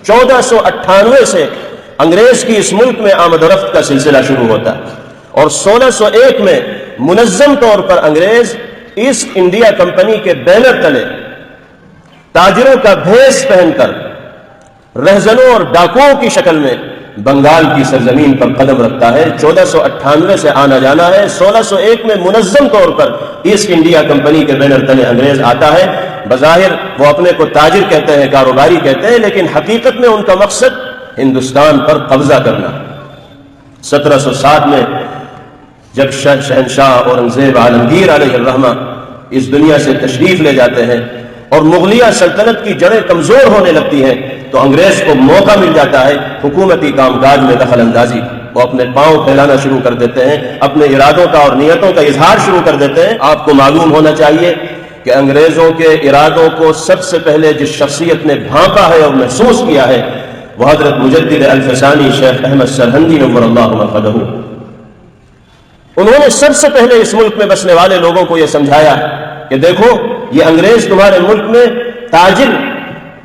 1498 سے انگریز کی اس ملک میں آمد و رفت کا سلسلہ شروع ہوتا ہے، اور 1601 میں منظم طور پر انگریز ایسٹ انڈیا کمپنی کے بینر تلے تاجروں کا بھیس پہن کر رہزنوں اور ڈاکوؤں کی شکل میں بنگال کی سرزمین پر قدم رکھتا ہے۔ 1498 سے آنا جانا ہے، 1601 میں منظم طور پر ایسٹ انڈیا کمپنی کے بینر تلے انگریز آتا ہے۔ بظاہر وہ اپنے کو تاجر کہتے ہیں، کاروباری کہتے ہیں، لیکن حقیقت میں ان کا مقصد ہندوستان پر قبضہ کرنا۔ 1707 میں جب شہنشاہ اورنگزیب عالمگیر علیہ الرحمہ اس دنیا سے تشریف لے جاتے ہیں اور مغلیہ سلطنت کی جڑیں کمزور ہونے لگتی ہیں، تو انگریز کو موقع مل جاتا ہے حکومتی کام کاج میں دخل اندازی۔ وہ اپنے پاؤں پھیلانا شروع کر دیتے ہیں، اپنے ارادوں کا اور نیتوں کا اظہار شروع کر دیتے ہیں۔ آپ کو معلوم ہونا چاہیے کہ انگریزوں کے ارادوں کو سب سے پہلے جس شخصیت نے بھانپا ہے اور محسوس کیا ہے وہ حضرت مجدد الفسانی شیخ احمد سرہندی نور اللہ مرقدہ۔ انہوں نے سب سے پہلے اس ملک میں بسنے والے لوگوں کو یہ سمجھایا کہ دیکھو، یہ انگریز تمہارے ملک میں تاجر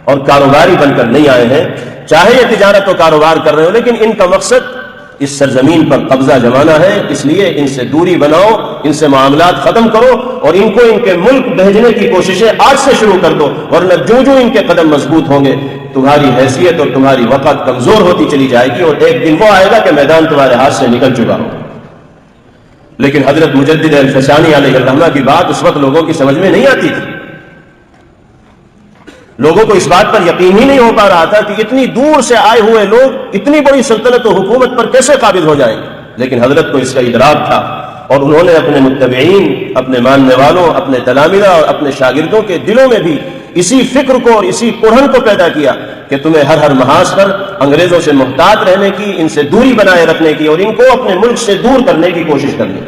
اور کاروباری بن کر نہیں آئے ہیں، چاہے یہ تجارت و کاروبار کر رہے ہو، لیکن ان کا مقصد اس سرزمین پر قبضہ جمانا ہے۔ اس لیے ان سے دوری بناؤ، ان سے معاملات ختم کرو، اور ان کو ان کے ملک بھیجنے کی کوششیں آج سے شروع کر دو، ورنہ جو جو ان کے قدم مضبوط ہوں گے تمہاری حیثیت اور تمہاری وقت کمزور ہوتی چلی جائے گی، اور ایک دن وہ آئے گا کہ میدان تمہارے ہاتھ سے نکل چکا ہو۔ لیکن حضرت مجدد الفسانی علیہ الرحمہ کی بات اس وقت لوگوں کی سمجھ میں نہیں آتی تھی۔ لوگوں کو اس بات پر یقین ہی نہیں ہو پا رہا تھا کہ اتنی دور سے آئے ہوئے لوگ اتنی بڑی سلطنت و حکومت پر کیسے قابض ہو جائیں گے، لیکن حضرت کو اس کا ادراک تھا، اور انہوں نے اپنے متبعین، اپنے ماننے والوں، اپنے تلامذہ اور اپنے شاگردوں کے دلوں میں بھی اسی فکر کو اور اسی کڑھن کو پیدا کیا کہ تمہیں ہر محاذ پر انگریزوں سے محتاط رہنے کی، ان سے دوری بنائے رکھنے کی اور ان کو اپنے ملک سے دور کرنے کی کوشش کرنی۔